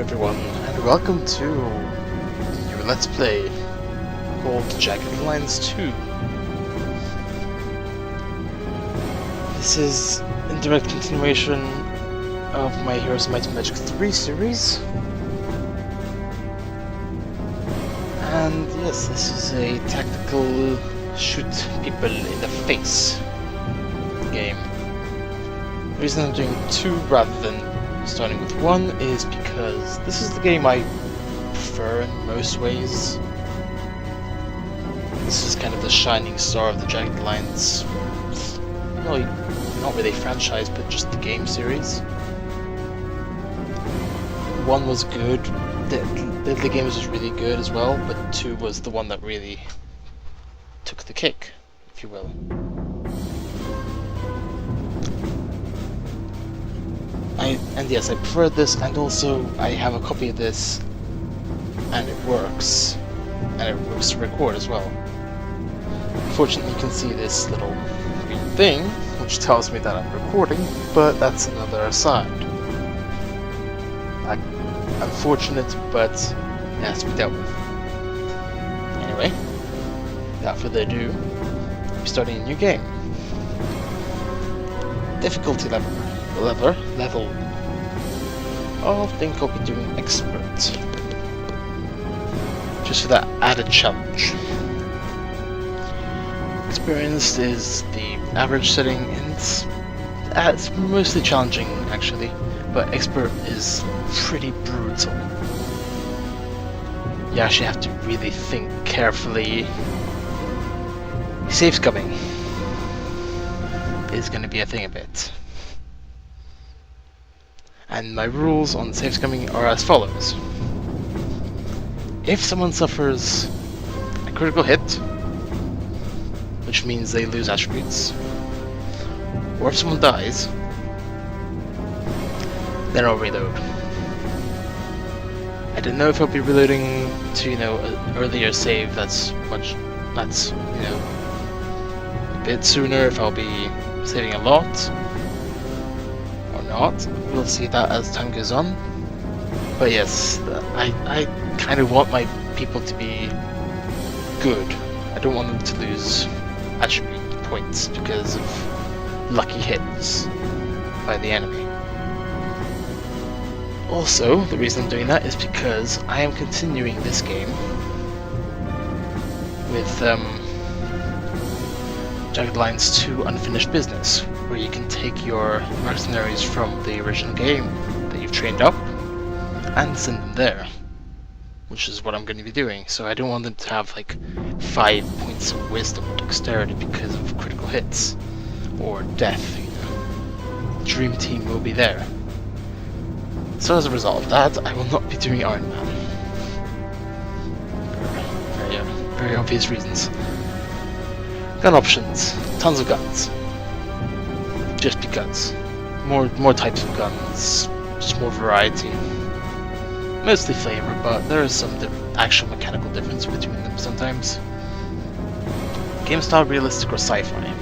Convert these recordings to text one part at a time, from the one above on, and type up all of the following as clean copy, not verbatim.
everyone, and welcome to your Let's Play called Jagged Alliance 2. This is in direct continuation of my Heroes of Might and Magic 3 series. And yes, this is a tactical shoot people in the face game. The reason I'm doing 2 rather than starting with 1 is because this is the game I prefer in most ways. This is kind of the shining star of the Jagged Alliance. Well, not really franchise, but just the game series. 1 was good, the game was really good as well, but 2 was the one that really took the cake, if you will. And yes, I prefer this, and also I have a copy of this, and it works to record as well. Unfortunately, you can see this little green thing, which tells me that I'm recording, but that's another aside. Unfortunate, but it has to be dealt with. Anyway, without further ado, I'm starting a new game. Difficulty level. I think I'll be doing expert, just for that added challenge. Experienced is the average setting, and it's mostly challenging actually, but expert is pretty brutal. You actually have to really think carefully. Safe scumming is going to be a thing a bit. And my rules on safe scumming are as follows. If someone suffers a critical hit, which means they lose attributes, or if someone dies, then I'll reload. I don't know if I'll be reloading to, an earlier save that's a bit sooner, if I'll be saving a lot, or not. We'll see that as time goes on. But yes, I kind of want my people to be good. I don't want them to lose attribute points because of lucky hits by the enemy. Also, the reason I'm doing that is because I am continuing this game with Jagged Alliance 2 Unfinished Business, where you can take your mercenaries from the original game that you've trained up and send them there, which is what I'm going to be doing. So I don't want them to have like 5 points of wisdom or dexterity because of critical hits or death. The dream team will be there. So as a result of that, I will not be doing Iron Man. For very obvious reasons. Gun options. Tons of guns. Just because. More types of guns. Just more variety. Mostly flavor, but there is some actual mechanical difference between them sometimes. Game style, realistic or sci-fi?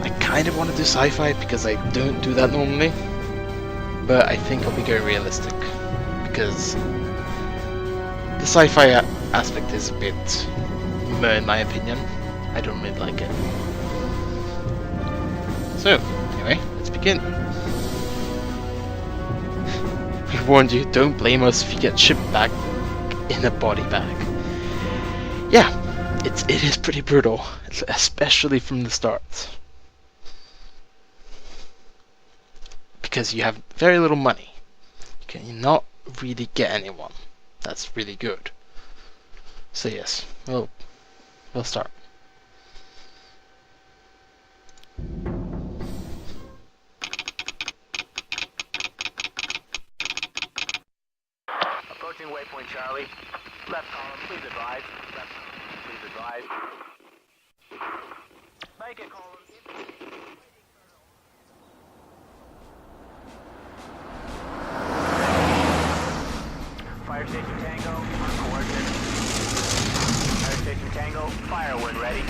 I kind of want to do sci-fi because I don't do that normally. But I think I'll be going realistic. Because the sci-fi aspect is a bit meh in my opinion. I don't really like it. So, anyway, let's begin. We warned you, don't blame us if you get shipped back in a body bag. Yeah, it is pretty brutal, especially from the start. Because you have very little money. You cannot really get anyone that's really good. So yes, we'll start. Approaching waypoint Charlie. Left column, please advise. Left column, please advise. Make it column. Fire station Tango, on coordinates. Fire station Tango, firewood ready.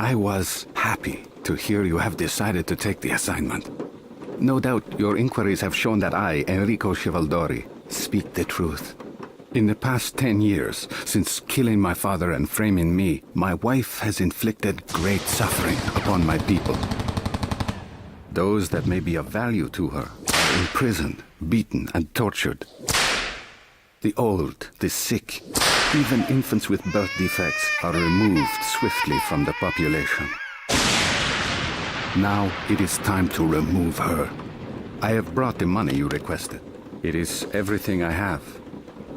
I was happy to hear you have decided to take the assignment. No doubt your inquiries have shown that I, Enrico Chivaldori, speak the truth. In the past 10 years, since killing my father and framing me, my wife has inflicted great suffering upon my people. Those that may be of value to her are imprisoned, beaten, and tortured. The old, the sick, even infants with birth defects are removed swiftly from the population. Now it is time to remove her. I have brought the money you requested. It is everything I have.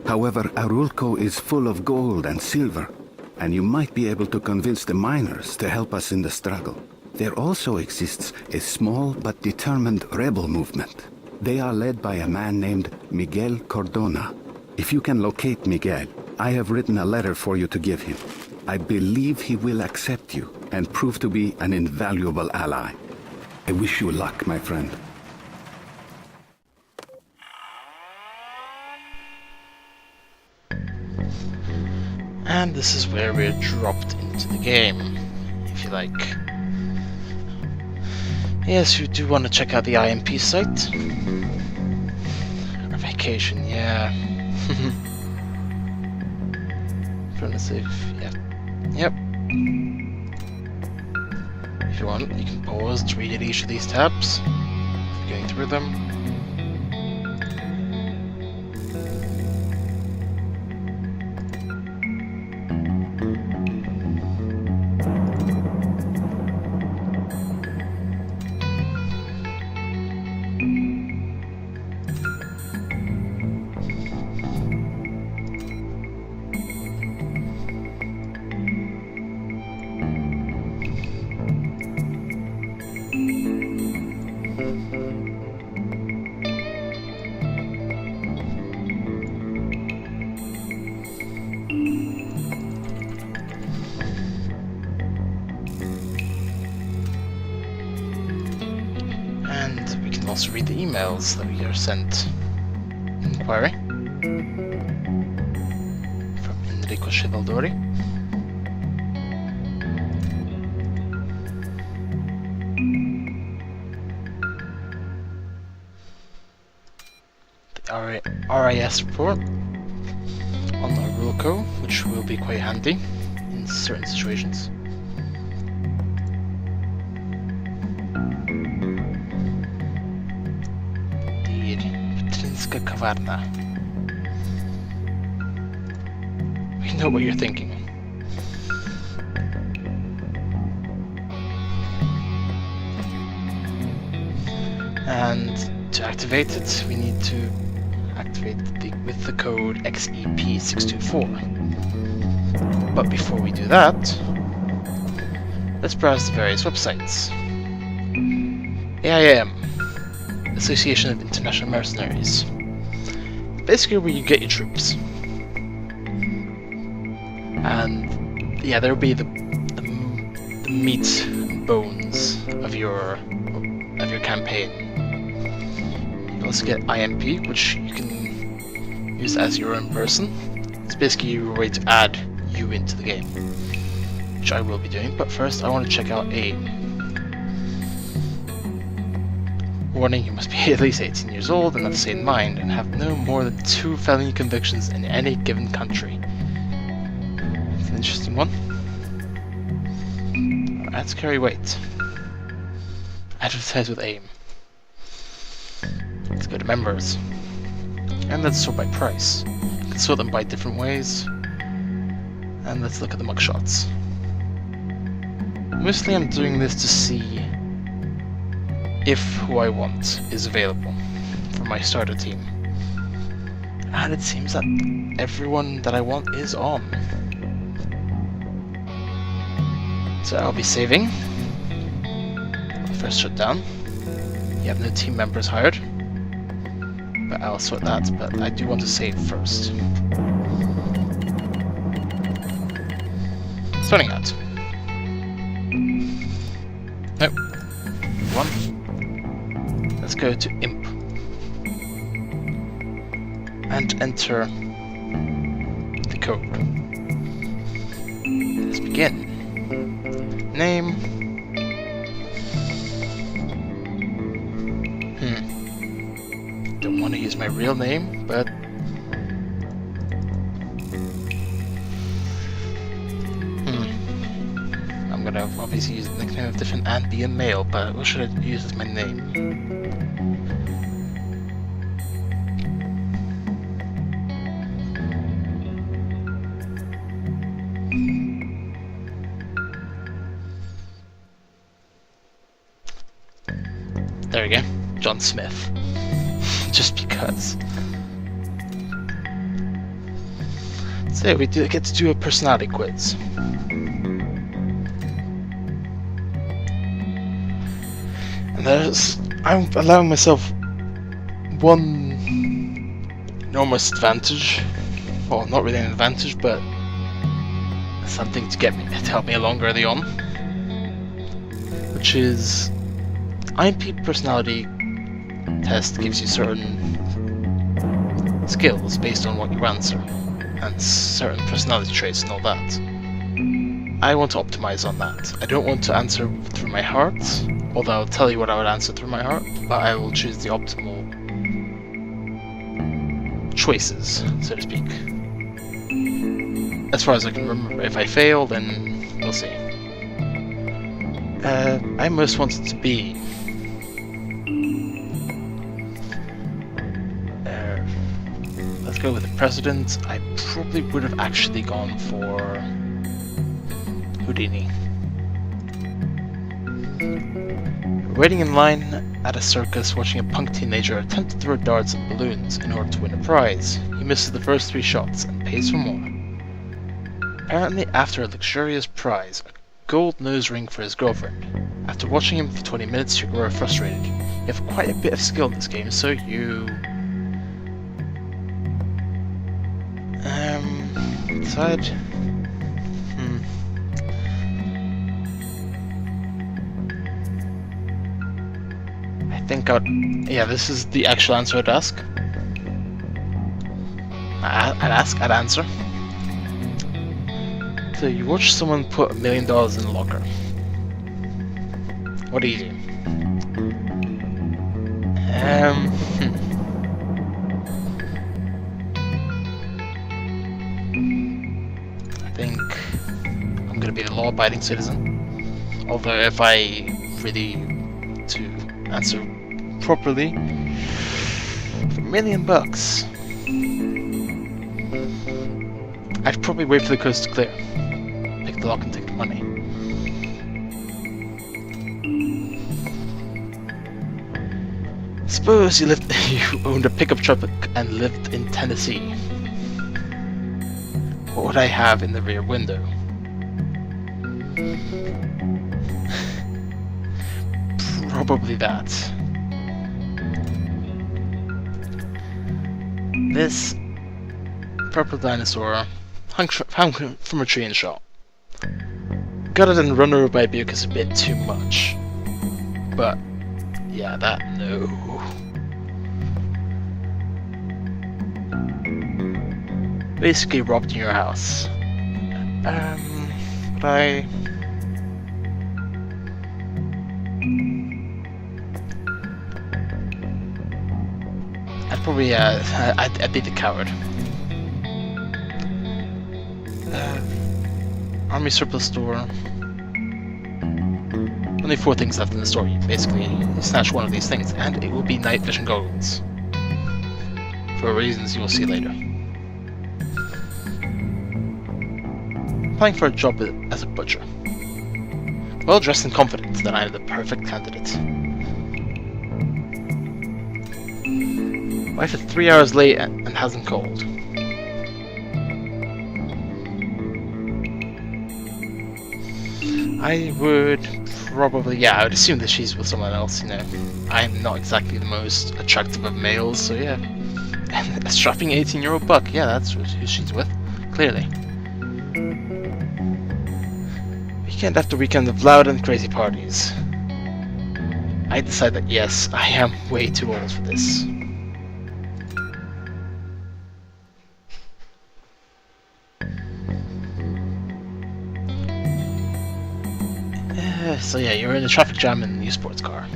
However, Arulco is full of gold and silver, and you might be able to convince the miners to help us in the struggle. There also exists a small but determined rebel movement. They are led by a man named Miguel Cordona. If you can locate Miguel, I have written a letter for you to give him. I believe he will accept you and prove to be an invaluable ally. I wish you luck, my friend. And this is where we're dropped into the game, if you like. Yes, you do want to check out the IMP site. Our vacation, yeah. Trying to see if, yeah. Yep. If you want, you can pause to read each of these tabs. Going through them. Also read the emails that we are sent. Inquiry from Enrico Chivaldori. The RIS report on Arulco, which will be quite handy in certain situations. Kavarna. We know what you're thinking. And to activate it, we need to activate it with the code XEP624. But before we do that, let's browse the various websites. AIM, Association of International Mercenaries. Basically where you get your troops. And yeah, there'll be the meat and bones of your campaign. You can also get IMP, which you can use as your own person. It's basically your way to add you into the game, which I will be doing, but first I want to check out AIM. Warning, you must be at least 18 years old and of sane mind, and have no more than 2 felony convictions in any given country. It's an interesting one. Let's carry weight. Advertise with AIM. Let's go to members. And let's sort by price. You can sort them by different ways. And let's look at the mugshots. Mostly I'm doing this to see if who I want is available for my starter team. And it seems that everyone that I want is on. So I'll be saving. First shutdown. You have no team members hired. But I'll sort that, but I do want to save first. Starting out. Nope. One. Let's go to Imp. And enter the code. Let's begin. Name. Don't want to use my real name, but I'm gonna obviously use the nickname of Difym and be a male, but what should I use as my name? There we go, John Smith. Just because. So we get to do a personality quiz. And I'm allowing myself one enormous advantage. Well, not really an advantage, but something to help me along early on. Which is IMP personality test gives you certain skills based on what you answer, and certain personality traits and all that. I want to optimize on that. I don't want to answer through my heart, although I'll tell you what I would answer through my heart, but I will choose the optimal choices, so to speak. As far as I can remember, if I fail, then we'll see. I most wanted to be let's go with the president. I probably would have actually gone for Houdini. Waiting in line at a circus, watching a punk teenager attempt to throw darts and balloons in order to win a prize. He misses the first 3 shots and pays for more. Apparently, after a luxurious prize, a gold nose ring for his girlfriend. After watching him for 20 minutes, you grow frustrated. You have quite a bit of skill in this game, so you decide. I think yeah, this is the actual answer I'd ask. I'd answer. So you watch someone put $1 million in a locker. What do you do? I think I'm gonna be the law-abiding citizen. Although if I really to answer properly, for $1 million, I'd probably wait for the coast to clear. Pick the lock and take the money. Suppose you owned a pickup truck and lived in Tennessee. What would I have in the rear window? Probably that. This purple dinosaur hung from a tree and shot. Got it and run over by a Buick is a bit too much. But yeah, that no. Basically robbed in your house. But I'd probably I'd be the coward. Army surplus store. Only 4 things left in the store. Basically, you snatch one of these things, and it will be night vision goggles. For reasons you will see later. Applying for a job as a butcher. Well dressed and confident that I am the perfect candidate. Wife is 3 hours late and hasn't called. I would probably, yeah, I would assume that she's with someone else, you know. I'm not exactly the most attractive of males, so yeah. And a strapping 18-year-old buck, yeah, that's who she's with, clearly. Weekend after weekend of loud and crazy parties. I decide that yes, I am way too old for this. So yeah, you're in a traffic jam in a new sports car.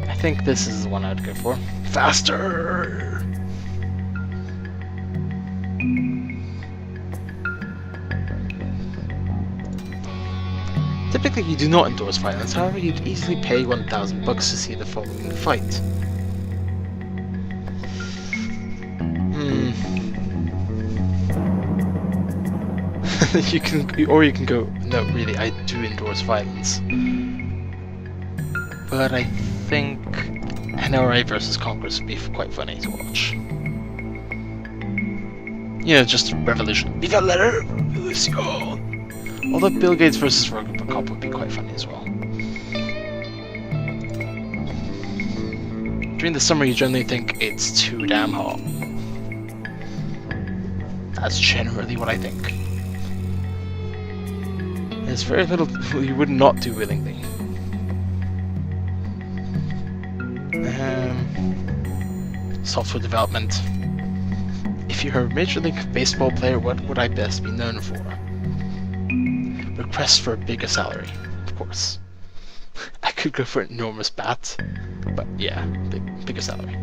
I think this is the one I'd go for. Faster! Typically you do not endorse violence, however you'd easily pay $1,000 to see the following fight. you can go, no really, I do endorse violence. But I think NRA versus Congress would be quite funny to watch. You know, just revolution. Viva la revolution! Although Bill Gates versus Robocop would be quite funny as well. During the summer you generally think it's too damn hot. That's generally what I think. There's very little you would not do willingly. Software development. If you're a Major League Baseball player, what would I best be known for? Request for a bigger salary, of course. I could go for an enormous bat, but yeah, bigger salary.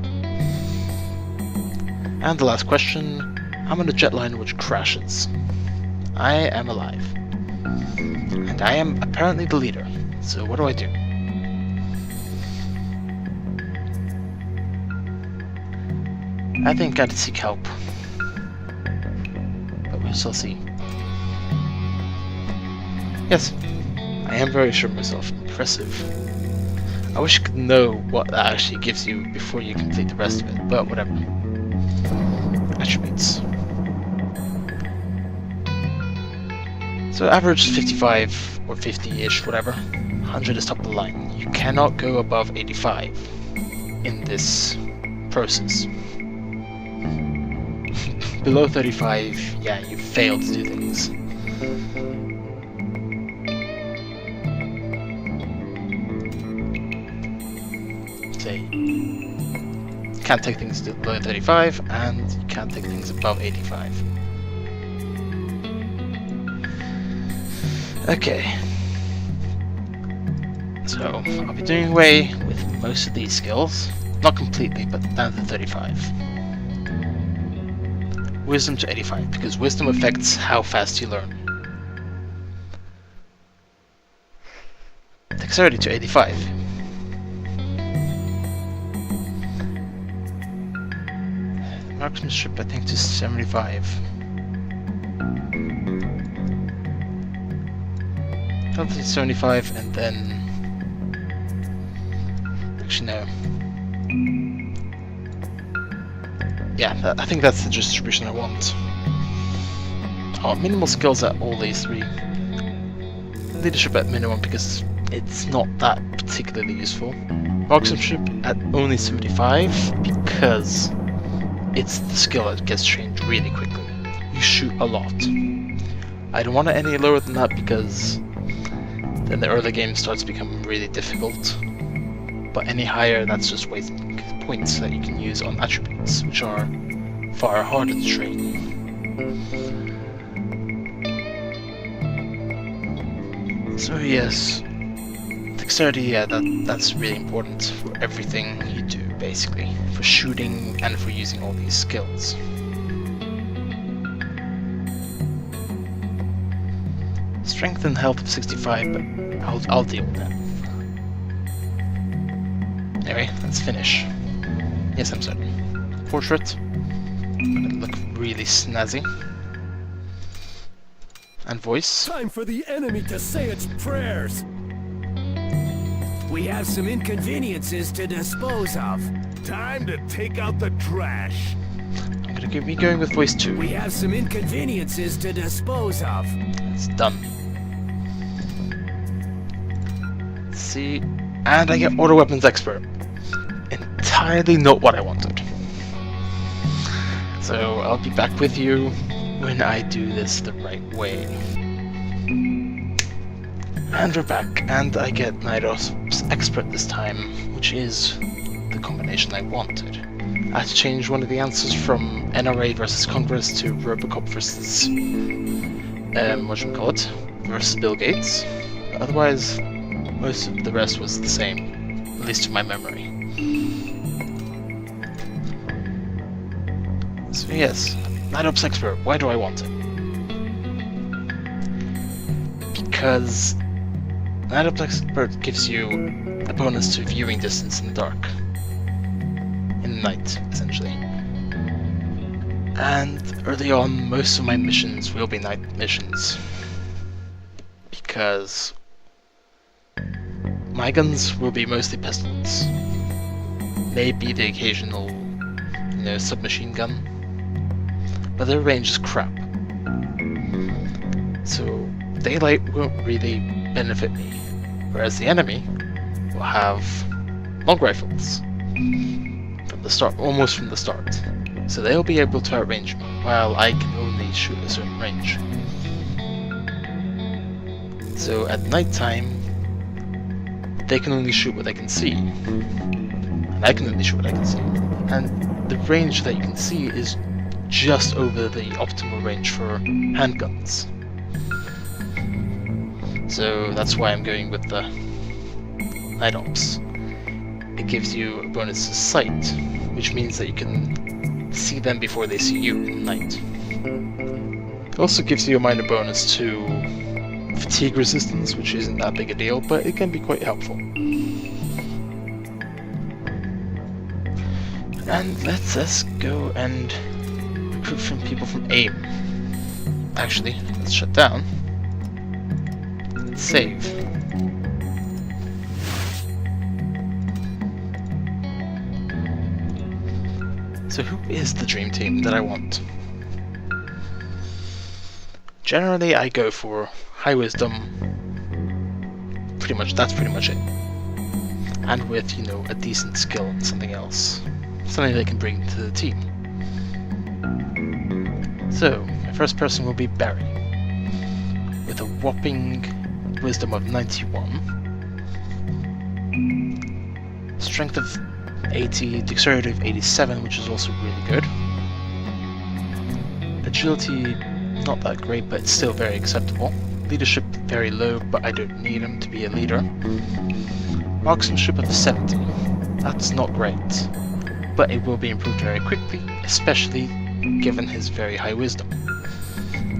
And the last question, I'm on a jetliner which crashes. I am alive. And I am apparently the leader, so what do I do? I think I'd seek help. But we shall see. Yes, I am very sure of myself. Impressive. I wish I could know what that actually gives you before you complete the rest of it, but whatever. Attributes. So average 55 or 50-ish, whatever. 100 is top of the line. You cannot go above 85 in this process. Below 35, yeah, you failed to do things. Say, you can't take things below 35, and you can't take things above 85. Okay. So, I'll be doing away with most of these skills. Not completely, but down to 35. Wisdom to 85, because wisdom affects how fast you learn. Dexterity to 85. Marksmanship, I think, to 75. Probably 75, and then... Actually, no. Yeah, I think that's the distribution I want. Oh, minimal skills at all these three. Leadership at minimum because it's not that particularly useful. Marksmanship at only 75 because it's the skill that gets trained really quickly. You shoot a lot. I don't want it any lower than that because then the early game starts becoming really difficult. But any higher, that's just wasting points that you can use on attributes, which are far harder to train. So yes, dexterity, yeah, that's really important for everything you do, basically. For shooting and for using all these skills. Strength and health of 65, but I'll deal with that. Anyway, let's finish. Yes, I'm certain. Portrait. Gonna look really snazzy. And voice. Time for the enemy to say its prayers. We have some inconveniences to dispose of. Time to take out the trash. I'm gonna be going with voice 2. We have some inconveniences to dispose of. It's done. Let's see. And I get auto weapons expert. Entirely not what I wanted. So I'll be back with you when I do this the right way. And we're back, and I get Night expert this time, which is the combination I wanted. I had to change one of the answers from NRA versus Congress to Robocop versus versus Bill Gates. Otherwise, most of the rest was the same, at least to my memory. So yes, Night Ops Expert, why do I want it? Because Night Ops Expert gives you a bonus to viewing distance in the dark. In the night, essentially. And early on, most of my missions will be night missions. Because my guns will be mostly pistols. Maybe the occasional, submachine gun. But their range is crap. So daylight won't really benefit me. Whereas the enemy will have long rifles. From the start, almost from the start. So they'll be able to outrange me, while I can only shoot a certain range. So at night time, they can only shoot what they can see. And I can only shoot what I can see. And the range that you can see is just over the optimal range for handguns. So that's why I'm going with the Night Ops. It gives you a bonus to sight, which means that you can see them before they see you in the night. It also gives you a minor bonus to fatigue resistance, which isn't that big a deal, but it can be quite helpful. And let's go and recruit from people from AIM. Actually, let's shut down. Let's save. So who is the dream team that I want? Generally, I go for high wisdom. That's pretty much it. And with, a decent skill and something else. Something they can bring to the team. So, my first person will be Barry. With a whopping wisdom of 91. Strength of 80, dexterity of 87, which is also really good. Agility, not that great, but it's still very acceptable. Leadership, very low, but I don't need him to be a leader. Marksmanship of 70. That's not great, but it will be improved very quickly, especially given his very high wisdom.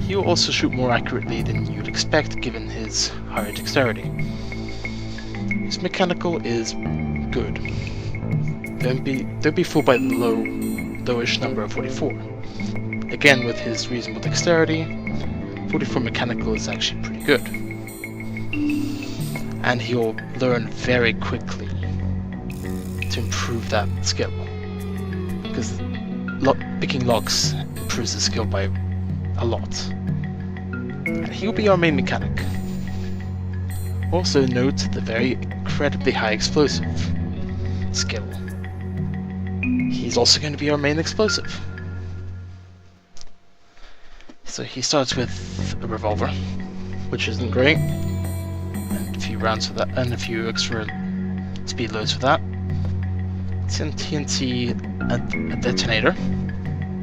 He will also shoot more accurately than you'd expect given his higher dexterity. His mechanical is good. Don't be fooled by the lowish number of 44. Again, with his reasonable dexterity, 44 mechanical is actually pretty good. And he'll learn very quickly to improve that skill. Because picking locks improves the skill by a lot. And he'll be our main mechanic. Also note the very incredibly high explosive skill. He's also going to be our main explosive. So he starts with a revolver, which isn't great, and a few rounds for that, and a few extra speed loads for that. TNT, a detonator,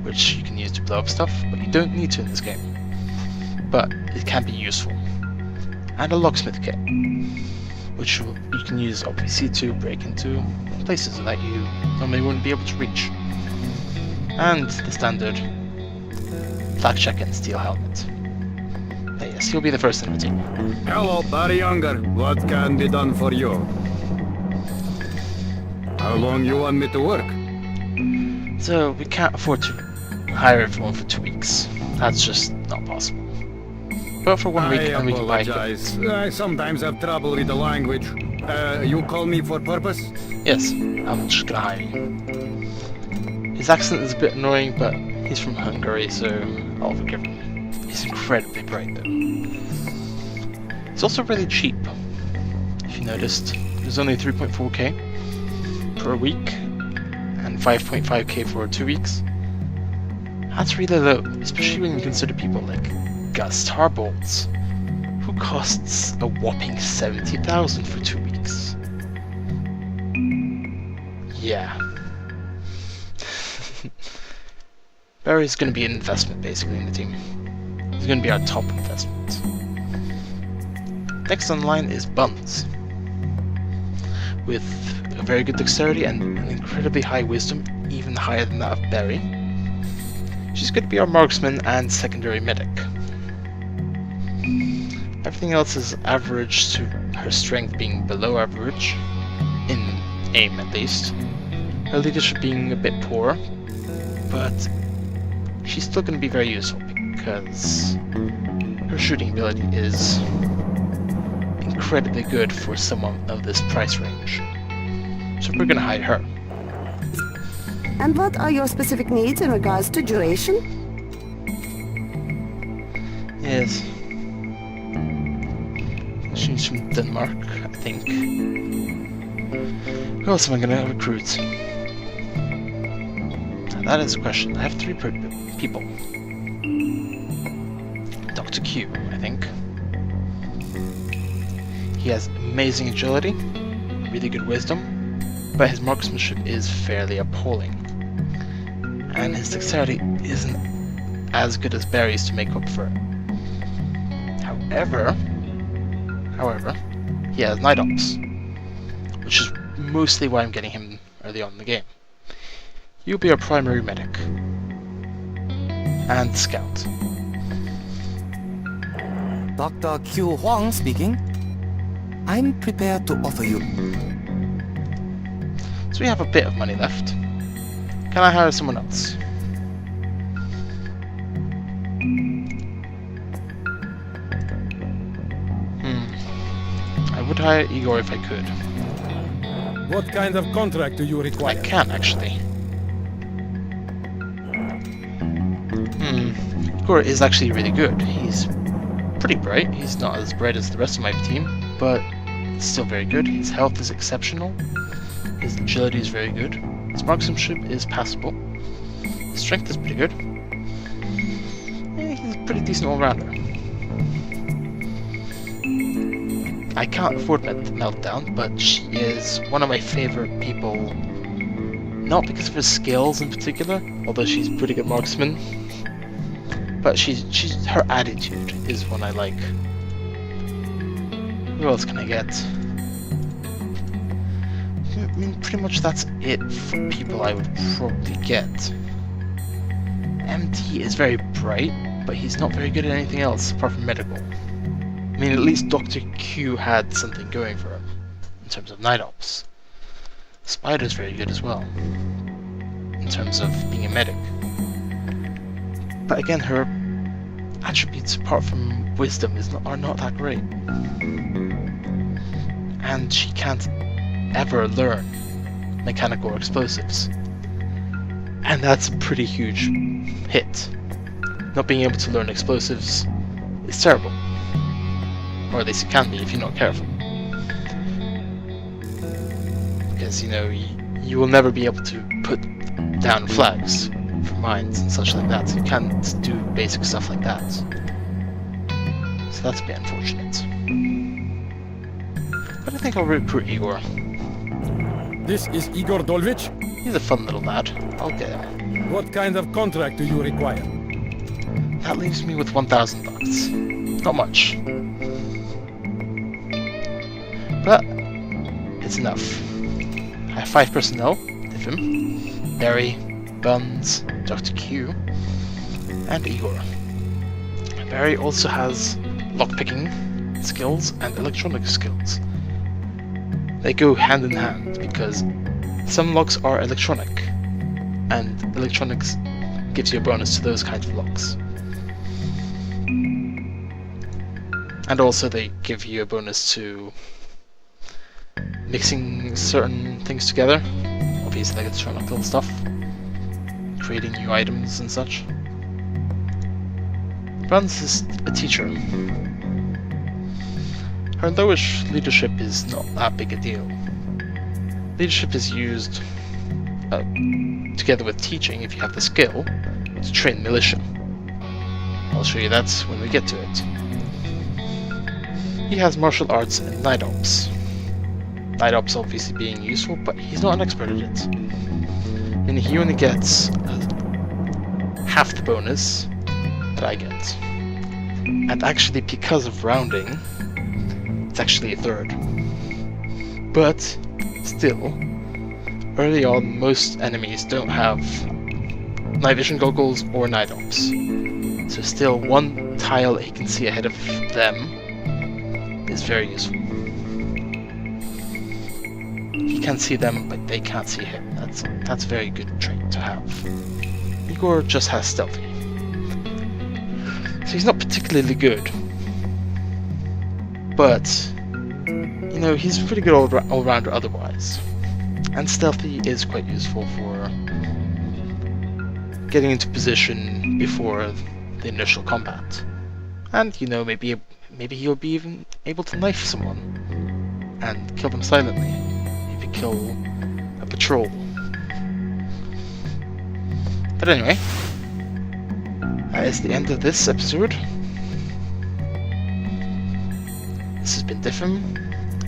which you can use to blow up stuff, but you don't need to in this game. But it can be useful. And a locksmith kit, which you can use obviously to break into places that you normally wouldn't be able to reach. And the standard blackjack and steel helmet. But yes, he'll be the first in the team. Hello, Barry Younger. What can be done for you? How long you want me to work? So we can't afford to hire everyone for 2 weeks. That's just not possible. But for 1 week, and we can buy apologize. I sometimes have trouble with the language. You call me for purpose? Yes, I'm just gonna hire you. His accent is a bit annoying, but he's from Hungary, so I'll forgive him. He's incredibly bright though. He's also really cheap. If you noticed, it was only 3.4k per week, and 5.5k for 2 weeks. That's really low, especially when you consider people like Gus Tarbolts, who costs a whopping 70,000 for 2 weeks. Yeah. Barry's going to be an investment, basically, in the team. He's going to be our top investment. Next on the line is Buns. With a very good dexterity and an incredibly high wisdom, even higher than that of Barry. She's going to be our marksman and secondary medic. Everything else is average, to her strength being below average, in aim at least. Her leadership being a bit poor, but she's still going to be very useful because her shooting ability is incredibly good for someone of this price range. So we're going to hire her. And what are your specific needs in regards to duration? Yes. She's from Denmark, I think. Who else am I going to recruit? That is a question. I have 3 people. Dr. Q, I think. He has amazing agility, really good wisdom, but his marksmanship is fairly appalling. And his dexterity isn't as good as Barry's to make up for it. However, he has night ops, which is mostly why I'm getting him early on in the game. You'll be our primary medic and scout. Dr. Q Huang speaking. I'm prepared to offer you. So we have a bit of money left. Can I hire someone else? I would hire Igor if I could. What kind of contract do you I require? can actually. Igor is actually really good. He's pretty bright. He's not as bright as the rest of my team, but still very good. His health is exceptional. His agility is very good. His marksmanship is passable. His strength is pretty good. He's a pretty decent all-rounder. I can't afford Meltdown, but she is one of my favorite people. Not because of her skills in particular, although she's a pretty good marksman. But her attitude is one I like. Who else can I get? I mean, pretty much that's it for people I would probably get. MD is very bright, but he's not very good at anything else apart from medical. I mean, at least Dr. Q had something going for him in terms of night ops. Spider's very good as well in terms of being a medic. But again, her attributes apart from wisdom are not that great. And she can't ever learn mechanical or explosives. And that's a pretty huge hit. Not being able to learn explosives is terrible. Or at least it can be if you're not careful. Because, you know, you will never be able to put down flags for mines and such like that. So you can't do basic stuff like that. So that's a bit unfortunate. But I think I'll recruit Igor. This is Igor Dolvich. He's a fun little lad. I'll get him. What kind of contract do you require? That leaves me with $1,000. Not much. But it's enough. I have 5 personnel: Difym, Barry, Buns, Dr. Q, and Igor. Barry also has lockpicking skills and electronic skills. They go hand in hand because some locks are electronic, and electronics gives you a bonus to those kinds of locks. And also they give you a bonus to mixing certain things together, obviously electronic stuff, creating new items and such. Buns is a teacher. Her lowish leadership is not that big a deal. Leadership is used together with teaching, if you have the skill, to train militia. I'll show you that when we get to it. He has martial arts and night ops. night ops obviously being useful, but he's not an expert at it. And he only gets half the bonus that I get. And actually, because of rounding, it's actually a third. But still, early on, most enemies don't have night vision goggles or night ops. So still, one tile he can see ahead of them is very useful. He can see them, but they can't see him. That's a very good trait to have. Igor just has stealthy. So he's not particularly good. But, you know, he's pretty good all-rounder otherwise. And stealthy is quite useful for getting into position before the initial combat. And, you know, maybe he'll be even able to knife someone and kill them silently. Maybe kill a patrol. But anyway, that is the end of this episode. This has been Difym.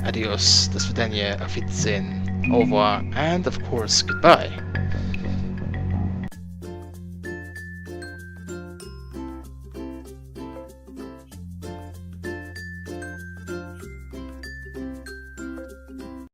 Adios, do svidaniya, auf Wiedersehen, au revoir, and of course, goodbye.